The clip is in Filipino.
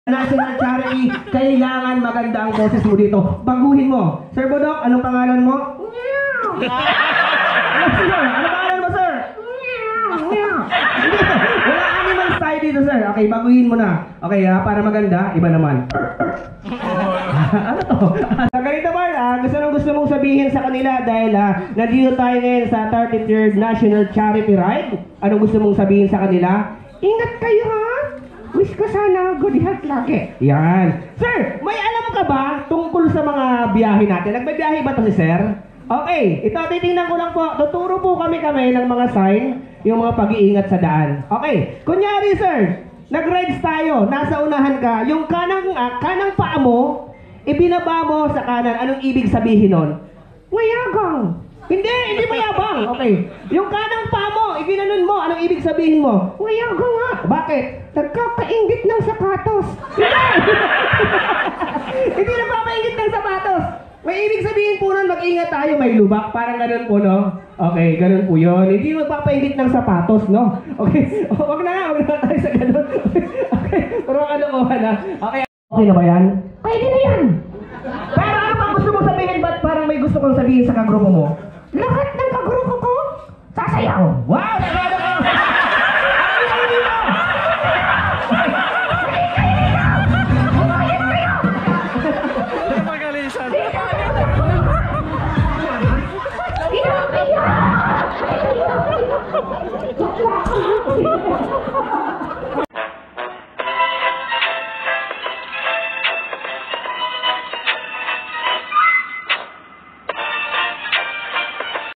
National Charity, kailangan maganda ang boses mo dito. Baguhin mo. Sir Bodok, anong pangalan mo? Ano pangalan mo, sir? Wala animal style dito, sir. Okay, baguhin mo na. Okay, para maganda, iba naman. Ano to? Ganito ba, gusto mong sabihin sa kanila dahil nandito tayo ngayon sa 33rd National Charity Ride. Anong gusto mong sabihin sa kanila? Ingat kayo, ha? Wish ko sana good health lagi. Yan. Sir, may alam ka ba tungkol sa mga biyahe natin? Nagbabiyahe ba ito si sir? Okay, ito titingnan ko lang po. Tuturo po kami ng mga sign, yung mga pag-iingat sa daan. Okay, kunyari sir, nag-rides tayo, nasa unahan ka, yung kanang paa mo, ibinaba mo sa kanan. Anong ibig sabihin nun? Mayagang. Hindi mayabang. Okay. Yung kanang paa mo, iginanon mo. Anong ibig sabihin mo? Mayagang nga. Bakit? Nagkakaingit ng sapatos. Hindi nagkakaingit ng sapatos. May ibig sabihin po nun, mag-ingat tayo, may lubak. Parang ganun po, no? Okay, ganun po yun. Hindi magpapaingit ng sapatos, no? Okay. Wag na tayo sa ganun. Okay. Pero kalokohan na. Okay. Okay na ba yan? Pwede na yan. Pero ano pa gusto mo sabihin? Ba't parang may gusto kong sabihin sa kagrupo mo? Lahat ng kagrupo ko, sasayaw. Wow!